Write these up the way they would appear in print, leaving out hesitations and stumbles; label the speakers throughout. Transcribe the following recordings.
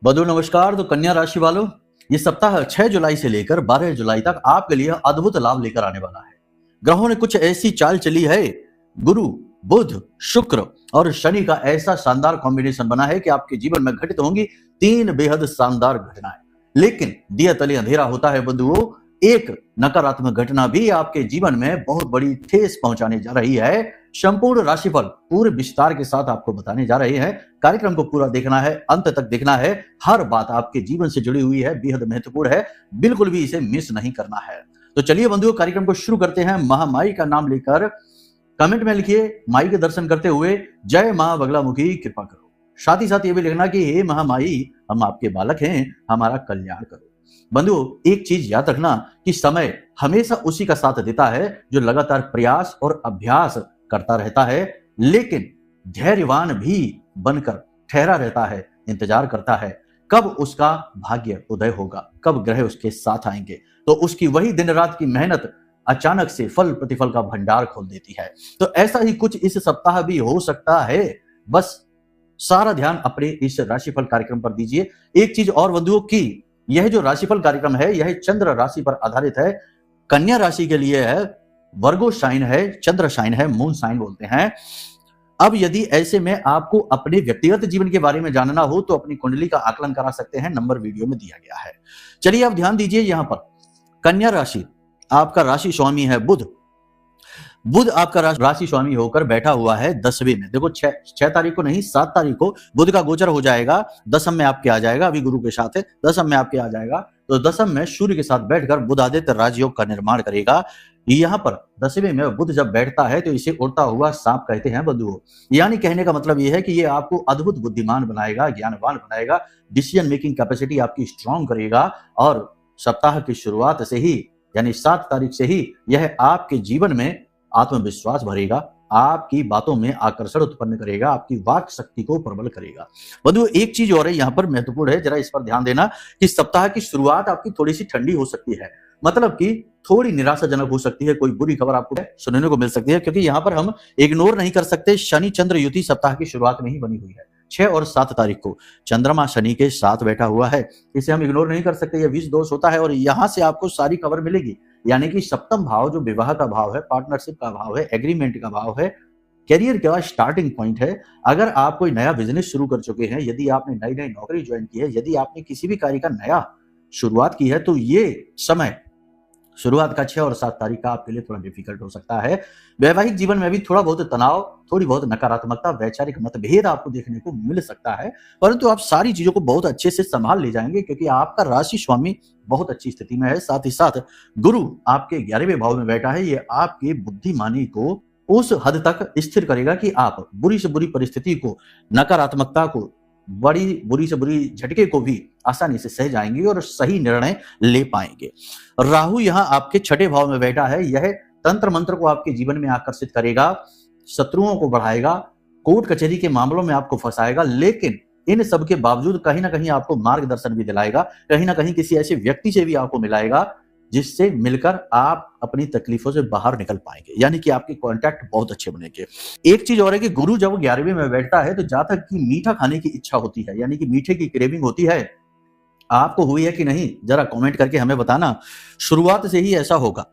Speaker 1: बधु नमस्कार। तो कन्या राशि वालों, ये सप्ताह 6 जुलाई से लेकर 12 जुलाई तक आपके लिए अद्भुत लाभ लेकर आने वाला है। ग्रहों ने कुछ ऐसी चाल चली है, गुरु, बुध, शुक्र और शनि का ऐसा शानदार कॉम्बिनेशन बना है कि आपके जीवन में घटित होंगी 3 बेहद शानदार घटनाएं। लेकिन दिया तले अंधेरा होता है बंधुओं, एक नकारात्मक घटना भी आपके जीवन में बहुत बड़ी ठेस पहुंचाने जा रही है। संपूर्ण राशिफल पूरे विस्तार के साथ आपको बताने जा रहे हैं। कार्यक्रम को पूरा देखना है, अंत तक देखना है। हर बात आपके जीवन से जुड़ी हुई है, बेहद महत्वपूर्ण है, बिल्कुल भी इसे मिस नहीं करना है। तो चलिए बंधुओं, कार्यक्रम को शुरू करते हैं। महामाई का नाम लेकर कमेंट में लिखिए, माई के दर्शन करते हुए जय मां बगलामुखी कृपा करो। साथ ही साथ ये भी लिखना कि हे महामाई, हम आपके बालक हैं, हमारा कल्याण करो। बंधुओं, एक चीज याद रखना कि समय हमेशा उसी का साथ देता है जो लगातार प्रयास और अभ्यास करता रहता है, लेकिन धैर्यवान भी बनकर ठहरा रहता है, इंतजार करता है कब उसका भाग्य उदय होगा, कब ग्रह उसके साथ आएंगे। तो उसकी वही दिन रात की मेहनत अचानक से फल प्रतिफल का भंडार खोल देती है। तो ऐसा ही कुछ इस सप्ताह भी हो सकता है। बस सारा ध्यान अपने इस राशिफल कार्यक्रम पर दीजिए। एक चीज और बंधुओं की, यह जो राशिफल कार्यक्रम है यह चंद्र राशि पर आधारित है। कन्या राशि के लिए है, वर्गो साइन है, चंद्र साइन है, मून साइन बोलते हैं। अब यदि ऐसे में आपको अपने व्यक्तिगत जीवन के बारे में जानना हो तो अपनी कुंडली का आकलन करा सकते हैं, नंबर वीडियो में दिया गया है। चलिए आप ध्यान दीजिए। यहां पर कन्या राशि, आपका राशि स्वामी है बुध। बुध आपका राशि स्वामी होकर बैठा हुआ है 10वें में। देखो 6 तारीख को नहीं, 7 तारीख को बुध का गोचर हो जाएगा, दशम में आपके आ जाएगा। अभी गुरु के साथ है, दशम में आपके आ जाएगा। तो दशम में सूर्य के साथ बैठकर बुध आदित्य राजयोग का निर्माण करेगा। यहाँ पर 10वें में बुध जब बैठता है तो इसे उड़ता हुआ सांप कहते हैं बंधुओं। यानी कहने का मतलब यह है कि ये आपको अद्भुत बुद्धिमान बनाएगा, ज्ञानवान बनाएगा, डिसीजन मेकिंग कैपेसिटी आपकी स्ट्रांग करेगा। और सप्ताह की शुरुआत से ही यानी 7 तारीख से ही यह आपके जीवन में आत्मविश्वास भरेगा, आपकी बातों में आकर्षण उत्पन्न करेगा, आपकी वाक शक्ति को प्रबल करेगा। बंधुओं, एक चीज और है यहाँ पर महत्वपूर्ण है, जरा इस पर ध्यान देना कि सप्ताह की शुरुआत आपकी थोड़ी सी ठंडी हो सकती है, मतलब कि थोड़ी निराशाजनक हो सकती है। कोई बुरी खबर आपको सुनने को मिल सकती है, क्योंकि यहाँ पर हम इग्नोर नहीं कर सकते। शनि चंद्र युति सप्ताह की शुरुआत में ही बनी हुई है। 6 और 7 तारीख को चंद्रमा शनि के साथ बैठा हुआ है, इसे हम इग्नोर नहीं कर सकते। यह विष दोष होता है और यहां से आपको सारी खबर मिलेगी। यानी कि सप्तम भाव जो विवाह का भाव है, पार्टनरशिप का भाव है, एग्रीमेंट का भाव है, करियर का स्टार्टिंग पॉइंट है। अगर आप कोई नया बिजनेस शुरू कर चुके हैं, यदि आपने नई नई नौकरी ज्वाइन की है, यदि आपने किसी भी कार्य का नया शुरुआत की है, तो ये समय शुरुआत का 6 और 7 तारीख का आपके लिए थोड़ा डिफिकल्ट हो सकता है। वैवाहिक जीवन में भी थोड़ा बहुत तनाव, थोड़ी बहुत नकारात्मकता, वैचारिक मतभेद आपको देखने को मिल सकता है, परंतु आप सारी चीजों को बहुत अच्छे से संभाल ले जाएंगे, क्योंकि आपका राशि स्वामी बहुत अच्छी स्थिति में है। साथ ही साथ गुरु आपके 11वें भाव में बैठा है। ये आपकी बुद्धिमानी को उस हद तक स्थिर करेगा कि आप बुरी से बुरी परिस्थिति को, नकारात्मकता को, बड़ी बुरी से बुरी झटके को भी आसानी से सह जाएंगे और सही निर्णय ले पाएंगे। राहु यहाँ आपके 6ठे भाव में बैठा है। यह तंत्र मंत्र को आपके जीवन में आकर्षित करेगा, शत्रुओं को बढ़ाएगा, कोर्ट कचहरी के मामलों में आपको फंसाएगा, लेकिन इन सब के बावजूद कहीं ना कहीं आपको मार्गदर्शन भी दिलाएगा, कहीं ना कहीं किसी ऐसे व्यक्ति से भी आपको मिलाएगा जिससे मिलकर आप अपनी तकलीफों से बाहर निकल पाएंगे। यानी कि आपके कॉन्टैक्ट बहुत अच्छे बनेंगे। एक चीज और है कि गुरु जब 11वें में बैठता है तो जातक की मीठा खाने की इच्छा होती है, यानी कि मीठे की क्रेविंग होती है। आपको हुई है कि नहीं, जरा कमेंट करके हमें बताना। शुरुआत से ही ऐसा होगा।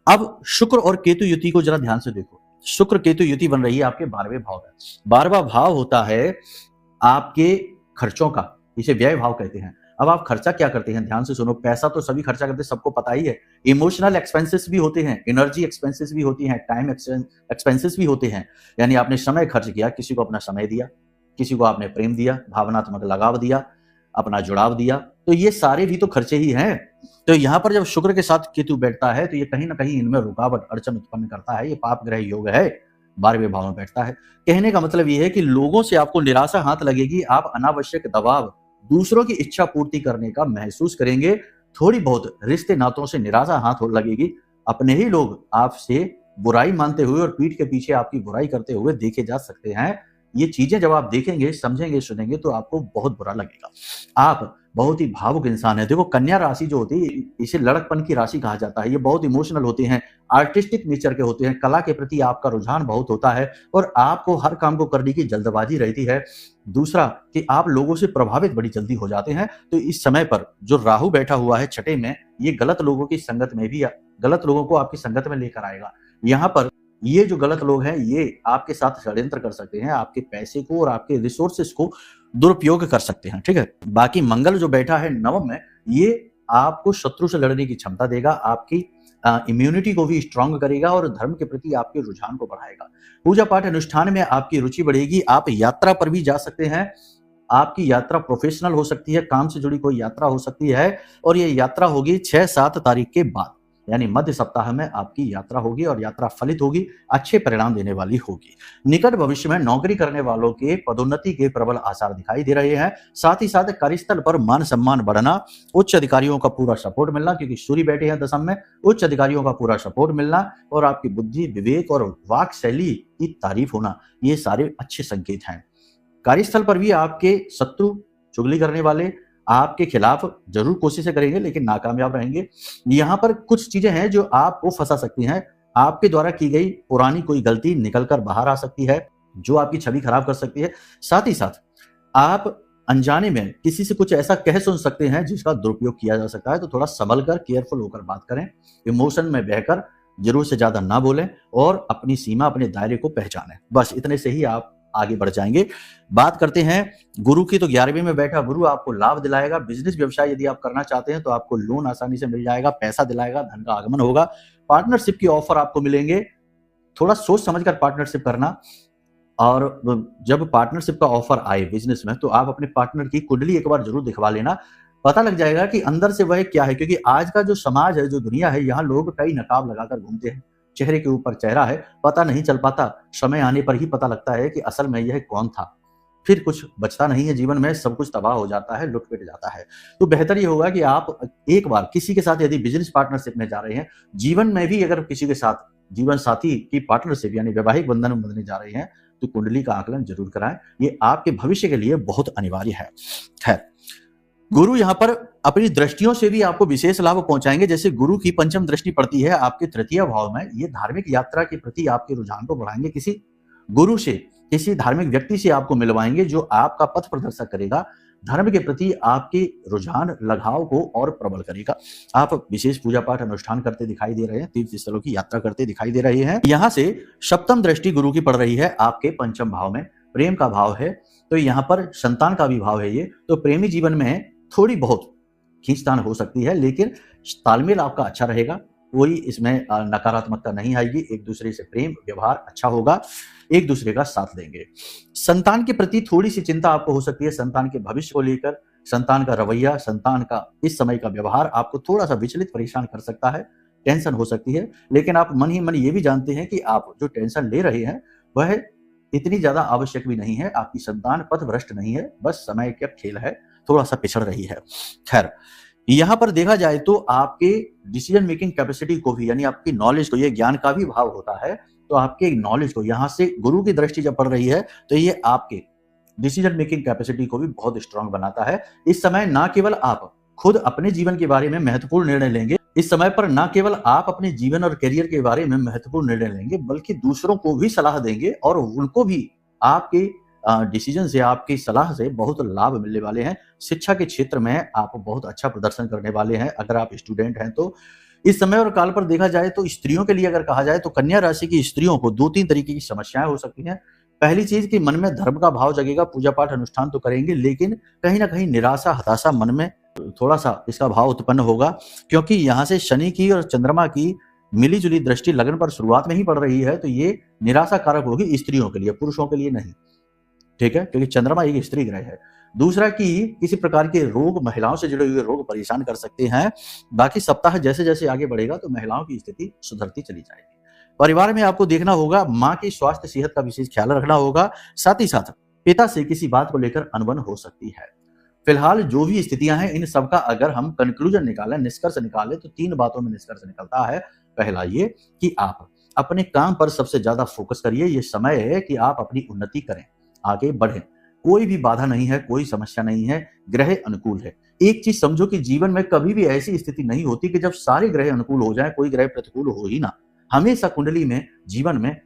Speaker 1: अब शुक्र और केतु युति को जरा ध्यान से देखो। शुक्र केतु युति बन रही है आपके 12वें भाव में। 12वां भाव होता है आपके खर्चों का, इसे व्यय भाव कहते हैं। अब आप खर्चा क्या करते हैं, ध्यान से सुनो। पैसा तो सभी खर्चा करते हैं, सबको पता ही है। इमोशनल एक्सपेंसेस भी होते हैं, एनर्जी एक्सपेंसेस भी होती हैं, टाइम एक्सपेंसेस भी होते हैं। यानी आपने समय खर्च किया, किसी को अपना समय दिया, किसी को आपने प्रेम दिया, भावनात्मक लगाव दिया, अपना जुड़ाव दिया, तो ये सारे भी तो खर्चे ही हैं। तो यहाँ पर जब शुक्र के साथ केतु बैठता है तो ये कहीं ना कहीं इनमें रुकावट, अड़चन उत्पन्न करता है। ये पाप ग्रह योग है, 12वें भाव में बैठता है। कहने का मतलब ये है कि लोगों से आपको निराशा हाथ लगेगी, आप अनावश्यक दबाव, दूसरों की इच्छा पूर्ति करने का महसूस करेंगे। थोड़ी बहुत रिश्ते नातों से निराशा हाथ लगेगी। अपने ही लोग आपसे बुराई मानते हुए और पीठ के पीछे आपकी बुराई करते हुए देखे जा सकते हैं। ये चीजें जब आप देखेंगे, समझेंगे, सुनेंगे तो आपको बहुत बुरा लगेगा। आप बहुत ही भावुक इंसान है। देखो कन्या राशि जो होती है इसे लड़कपन की राशि कहा जाता है। ये बहुत इमोशनल होते हैं, आर्टिस्टिक नेचर के होते हैं, कला के प्रति आपका रुझान बहुत होता है और आपको हर काम को करने की जल्दबाजी रहती है। दूसरा कि आप लोगों से प्रभावित बड़ी जल्दी हो जाते हैं। तो इस समय पर जो राहु बैठा हुआ है छठे में, ये गलत लोगों की संगत में भी गलत लोगों को आपकी संगत में लेकर आएगा। यहाँ पर ये जो गलत लोग हैं ये आपके साथ षड्यंत्र कर सकते हैं, आपके पैसे को और आपके रिसोर्सेस को दुरुपयोग कर सकते हैं। ठीक है, बाकी मंगल जो बैठा है नवम में, ये आपको शत्रु से लड़ने की क्षमता देगा, आपकी इम्यूनिटी को भी स्ट्रांग करेगा और धर्म के प्रति आपके रुझान को बढ़ाएगा। पूजा पाठ अनुष्ठान में आपकी रुचि बढ़ेगी, आप यात्रा पर भी जा सकते हैं। आपकी यात्रा प्रोफेशनल हो सकती है, काम से जुड़ी कोई यात्रा हो सकती है और ये यात्रा होगी 6-7 तारीख के बाद, यानी मध्य सप्ताह में आपकी यात्रा होगी और यात्रा फलित होगी, अच्छे परिणाम देने वाली होगी। निकट भविष्य में नौकरी करने वालों के पदोन्नति के प्रबल आसार दिखाई दे रहे हैं। साथ ही साथ कार्यस्थल पर मान सम्मान बढ़ना, उच्च अधिकारियों का पूरा सपोर्ट मिलना, क्योंकि सूर्य बैठे हैं दशम में, उच्च अधिकारियों का पूरा सपोर्ट मिलना और आपकी बुद्धि, विवेक और वाक शैली की तारीफ होना, ये सारे अच्छे संकेत हैं। कार्यस्थल पर भी आपके शत्रु, चुगली करने वाले आपके खिलाफ जरूर कोशिशें करेंगे लेकिन नाकामयाब रहेंगे। यहाँ पर कुछ चीजें हैं जो आपको फंसा सकती हैं। आपके द्वारा की गई पुरानी कोई गलती निकलकर बाहर आ सकती है जो आपकी छवि खराब कर सकती है। साथ ही साथ आप अनजाने में किसी से कुछ ऐसा कह सुन सकते हैं जिसका दुरुपयोग किया जा सकता है। तो थोड़ा संभल कर, केयरफुल होकर बात करें, इमोशन में बहकर जरूर से ज्यादा ना बोलें और अपनी सीमा, अपने दायरे को पहचानें। बस इतने से ही आप आगे बढ़ जाएंगे। बात करते हैं गुरु की, तो 11वीं में बैठा गुरु आपको लाभ दिलाएगा। बिजनेस व्यवसाय यदि आप करना चाहते हैं तो आपको लोन आसानी से मिल जाएगा, पैसा दिलाएगा, धन का आगमन होगा। पार्टनरशिप की ऑफर आपको मिलेंगे, थोड़ा सोच समझकर पार्टनरशिप करना। और जब पार्टनरशिप का ऑफर आए बिजनेस में तो आप अपने पार्टनर की कुंडली एक बार जरूर दिखवा लेना, पता लग जाएगा कि अंदर से वह क्या है। क्योंकि आज का जो समाज है, जो दुनिया है, यहाँ लोग कई नकाब लगाकर घूमते हैं, चेहरे के ऊपर चेहरा है, पता नहीं चल पाता, समय आने पर ही पता लगता है कि असल में यह कौन था। फिर कुछ बचता नहीं है जीवन में, सब कुछ तबाह हो जाता है, लुट-पिट जाता है। तो बेहतर ये होगा कि आप एक बार किसी के साथ यदि बिजनेस पार्टनरशिप में जा रहे हैं, जीवन में भी अगर किसी के साथ जीवन साथी की पार्टनरशिप यानी वैवाहिक बंधन में बंधने जा रहे हैं तो कुंडली का आकलन जरूर कराएं, ये आपके भविष्य के लिए बहुत अनिवार्य है। खैर, गुरु यहाँ पर अपनी दृष्टियों से भी आपको विशेष लाभ पहुंचाएंगे। जैसे गुरु की पंचम दृष्टि पड़ती है आपके तृतीय भाव में, ये धार्मिक यात्रा के प्रति आपके रुझान को बढ़ाएंगे। किसी गुरु से, किसी धार्मिक व्यक्ति से आपको मिलवाएंगे जो आपका पथ प्रदर्शक करेगा, धर्म के प्रति आपके रुझान, लगाव को और प्रबल करेगा। आप विशेष पूजा पाठ अनुष्ठान करते दिखाई दे रहे हैं, तीर्थ स्थलों की यात्रा करते दिखाई दे रहे हैं। यहाँ से सप्तम दृष्टि गुरु की पड़ रही है आपके पंचम भाव में, प्रेम का भाव है, तो यहाँ पर संतान का भी भाव है। ये तो प्रेमी जीवन में थोड़ी बहुत खींचतान हो सकती है लेकिन तालमेल आपका अच्छा रहेगा, कोई इसमें नकारात्मकता नहीं आएगी। एक दूसरे से प्रेम व्यवहार अच्छा होगा, एक दूसरे का साथ देंगे। संतान के प्रति थोड़ी सी चिंता आपको हो सकती है, संतान के भविष्य को लेकर, संतान का रवैया, संतान का इस समय का व्यवहार आपको थोड़ा सा विचलित, परेशान कर सकता है, टेंशन हो सकती है। लेकिन आप मन ही मन ये भी जानते हैं कि आप जो टेंशन ले रहे हैं वह इतनी ज्यादा आवश्यक भी नहीं है। आपकी संतान पथभ्रष्ट नहीं है, बस समय का खेल है, थोड़ा सा पिछड़ रही है। खैर, यहां पर देखा जाए तो आपके डिसीजन मेकिंग कैपेसिटी को भी, यानी आपकी नॉलेज को, ये ज्ञान का भी भाव होता है, तो आपके नॉलेज को यहां से गुरु की दृष्टि जब पड़ रही है तो ये आपके डिसीजन मेकिंग कैपेसिटी को भी बहुत स्ट्रांग बनाता है। इस समय ना केवल आप खुद अपने जीवन के बारे में महत्वपूर्ण निर्णय लेंगे, इस समय पर ना केवल आप अपने जीवन और करियर के बारे में महत्वपूर्ण निर्णय लेंगे बल्कि दूसरों को भी सलाह देंगे और उनको भी आपके डिसीजन से, आपकी सलाह से बहुत लाभ मिलने वाले हैं। शिक्षा के क्षेत्र में आप बहुत अच्छा प्रदर्शन करने वाले हैं अगर आप स्टूडेंट हैं तो। इस समय और काल पर देखा जाए तो स्त्रियों के लिए अगर कहा जाए तो कन्या राशि की स्त्रियों को 2-3 तरीके की समस्याएं हो सकती हैं। पहली चीज कि मन में धर्म का भाव जगेगा, पूजा पाठ अनुष्ठान तो करेंगे लेकिन कहीं ना कहीं निराशा, हताशा मन में थोड़ा सा इसका भाव उत्पन्न होगा, क्योंकि यहाँ से शनि की और चंद्रमा की मिली जुली दृष्टि लगन पर शुरुआत में ही पड़ रही है, तो ये निराशा कारक होगी स्त्रियों के लिए, पुरुषों के लिए नहीं। ठीक है, क्योंकि चंद्रमा एक स्त्री ग्रह है। दूसरा कि किसी प्रकार के रोग, महिलाओं से जुड़े हुए रोग परेशान कर सकते हैं। बाकी सप्ताह जैसे जैसे आगे बढ़ेगा तो महिलाओं की स्थिति सुधरती चली जाएगी। परिवार में आपको देखना होगा, माँ की स्वास्थ्य सेहत का विशेष ख्याल रखना होगा। साथ ही साथ पिता से किसी बात को लेकर अनबन हो सकती है। फिलहाल जो भी स्थितियां हैं इन सबका अगर हम कंक्लूजन निकालें, निष्कर्ष निकालें तो 3 बातों में निष्कर्ष निकलता है। पहला ये कि आप अपने काम पर सबसे ज्यादा फोकस करिए, ये समय है कि आप अपनी उन्नति करें, आगे बढ़ें। कोई भी बाधा नहीं है, कोई समस्या नहीं है, ग्रह अनुकूल है। एक चीज समझो कि जीवन में कभी भी ऐसी स्थिति नहीं होती कि जब सारे ग्रह अनुकूल हो जाए, कोई ग्रह प्रतिकूल हो ही ना। हमेशा कुंडली में, जीवन में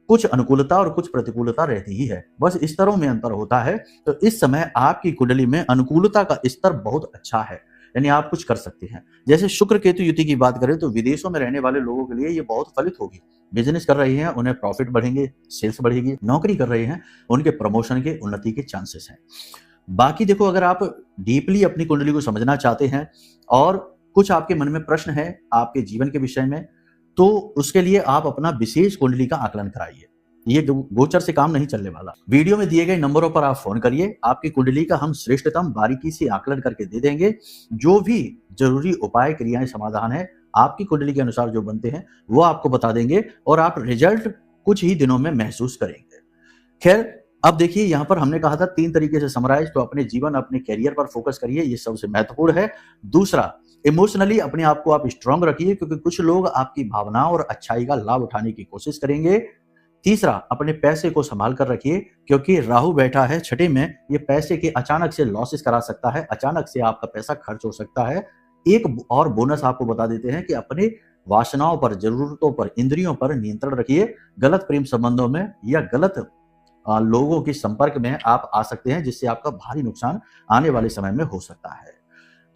Speaker 1: कुछ अनुकूलता और कुछ प्रतिकूलता रहती ही है, बस स्तरों में अंतर होता है। तो इस समय आपकी कुंडली में अनुकूलता का स्तर बहुत अच्छा है, यानी आप कुछ कर सकते हैं। जैसे शुक्र केतु युति की बात करें तो विदेशों में रहने वाले लोगों के लिए ये बहुत फलित होगी। बिजनेस कर रहे हैं, उन्हें प्रॉफिट बढ़ेंगे, सेल्स बढ़ेगी। नौकरी कर रहे हैं, उनके प्रमोशन के, उन्नति के चांसेस हैं। बाकी देखो, अगर आप डीपली अपनी कुंडली को समझना चाहते हैं और कुछ आपके मन में प्रश्न है आपके जीवन के विषय में, तो उसके लिए आप अपना विशेष कुंडली का आकलन कराइए। ये गोचर से काम नहीं चलने वाला। वीडियो में दिए गए नंबरों पर आप फोन करिए, आपकी कुंडली का हम श्रेष्ठतम बारीकी से आकलन करके दे देंगे। जो भी जरूरी उपाय, क्रियाएं, समाधान है आपकी कुंडली के अनुसार जो बनते हैं वो आपको बता देंगे और आप रिजल्ट कुछ ही दिनों में महसूस करेंगे। खैर, अब देखिए, यहाँ पर हमने कहा था 3 तरीके से समराइज, तो अपने जीवन, अपने कैरियर पर फोकस करिए, ये सबसे महत्वपूर्ण है। दूसरा, इमोशनली अपने आप को आप स्ट्रांग रखिए, क्योंकि कुछ लोग आपकी भावनाओं और अच्छाई का लाभ उठाने की कोशिश करेंगे। तीसरा, अपने पैसे को संभाल कर रखिए, क्योंकि राहु बैठा है छठे में, ये पैसे के अचानक से लॉसेस करा सकता है, अचानक से आपका पैसा खर्च हो सकता है। एक और बोनस आपको बता देते हैं कि अपने वासनाओं पर, जरूरतों पर, इंद्रियों पर नियंत्रण रखिए। गलत प्रेम संबंधों में या गलत लोगों के संपर्क में आप आ सकते हैं, जिससे आपका भारी नुकसान आने वाले समय में हो सकता है।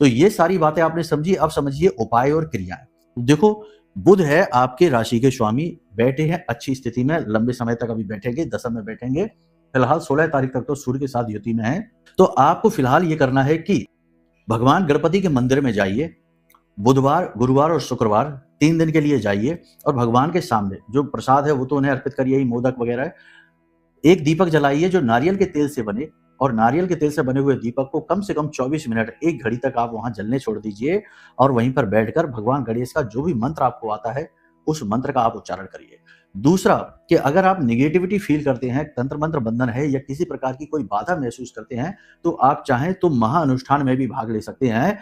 Speaker 1: तो ये सारी बातें आपने समझी। अब समझिए उपाय और क्रियाएं। देखो, बुध है आपके राशि के स्वामी, बैठे हैं अच्छी स्थिति में, लंबे समय तक अभी बैठेंगे, दशम में बैठेंगे। फिलहाल 16 तारीख तक तो सूर्य के साथ युति में है। तो आपको फिलहाल ये करना है कि भगवान गणपति के मंदिर में जाइए, बुधवार, गुरुवार और शुक्रवार 3 दिन के लिए जाइए और भगवान के सामने जो प्रसाद है वो तो उन्हें अर्पित करिए ही, मोदक वगैरह। एक दीपक जलाइए जो नारियल के तेल से बने, और नारियल के तेल से बने हुए दीपक को कम से कम 24 मिनट, 1 घड़ी तक आप वहां जलने छोड़ दीजिए और वहीं पर बैठकर भगवान गणेश का जो भी मंत्र आपको आता है उस मंत्र का आप उच्चारण करिए। दूसरा, कि अगर आप निगेटिविटी फील करते हैं, तंत्र मंत्र बंधन है या किसी प्रकार की कोई बाधा महसूस करते हैं, तो आप चाहें तो महाअनुष्ठान में भी भाग ले सकते हैं।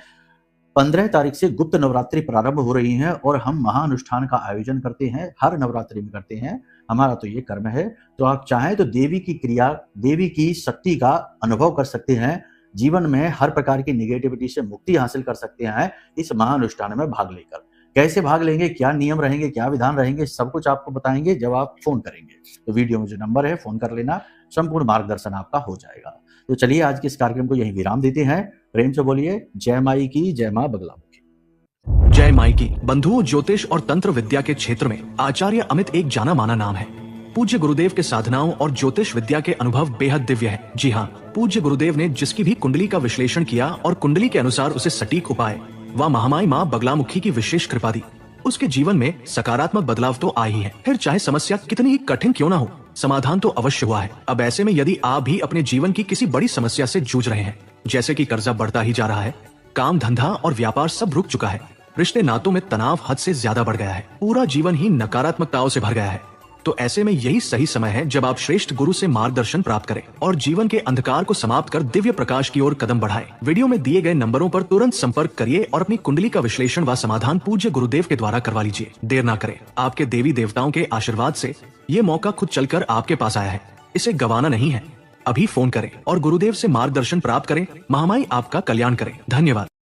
Speaker 1: 15 तारीख से गुप्त नवरात्रि प्रारंभ हो रही है और हम महाअनुष्ठान का आयोजन करते हैं, हर नवरात्रि में करते हैं, हमारा तो ये कर्म है। तो आप चाहें तो देवी की क्रिया, देवी की शक्ति का अनुभव कर सकते हैं, जीवन में हर प्रकार की निगेटिविटी से मुक्ति हासिल कर सकते हैं इस महाअनुष्ठान में भाग लेकर। कैसे भाग लेंगे, क्या नियम रहेंगे, क्या विधान रहेंगे, सब कुछ आपको बताएंगे जब आप फोन करेंगे। तो वीडियो में जो नंबर है फोन कर लेना, संपूर्ण मार्गदर्शन आपका हो जाएगा। तो चलिए आज के इस कार्यक्रम को यहीं विराम देते हैं। प्रेम से बोलिए जय माई की, जय मां बगलामुखी।
Speaker 2: जय माई की। बंधुओं, ज्योतिष और तंत्र विद्या के क्षेत्र में आचार्य अमित एक जाना माना नाम है। पूज्य गुरुदेव के साधनाओं और ज्योतिष विद्या के अनुभव बेहद दिव्य है। जी हाँ, पूज्य गुरुदेव ने जिसकी भी कुंडली का विश्लेषण किया और कुंडली के अनुसार उसे सटीक उपाय व महामाई माँ बगलामुखी की विशेष कृपा दी, उसके जीवन में सकारात्मक बदलाव तो आ ही है। फिर चाहे समस्या कितनी ही कठिन क्यों ना हो, समाधान तो अवश्य हुआ है। अब ऐसे में यदि आप भी अपने जीवन की किसी बड़ी समस्या से जूझ रहे हैं, जैसे कि कर्जा बढ़ता ही जा रहा है, काम धंधा और व्यापार सब रुक चुका है, रिश्ते नातों में तनाव हद से ज्यादा बढ़ गया है, पूरा जीवन ही नकारात्मकताओं से भर गया है, तो ऐसे में यही सही समय है जब आप श्रेष्ठ गुरु से मार्गदर्शन प्राप्त करें और जीवन के अंधकार को समाप्त कर दिव्य प्रकाश की ओर कदम बढ़ाएं। वीडियो में दिए गए नंबरों पर तुरंत संपर्क करिए और अपनी कुंडली का विश्लेषण व समाधान पूज्य गुरुदेव के द्वारा करवा लीजिए। देर ना करें, आपके देवी देवताओं के आशीर्वाद से ये मौका खुद चलकर आपके पास आया है, इसे गंवाना नहीं है। अभी फोन करें और गुरुदेव से मार्गदर्शन प्राप्त करें। महामाई आपका कल्याण करें। धन्यवाद।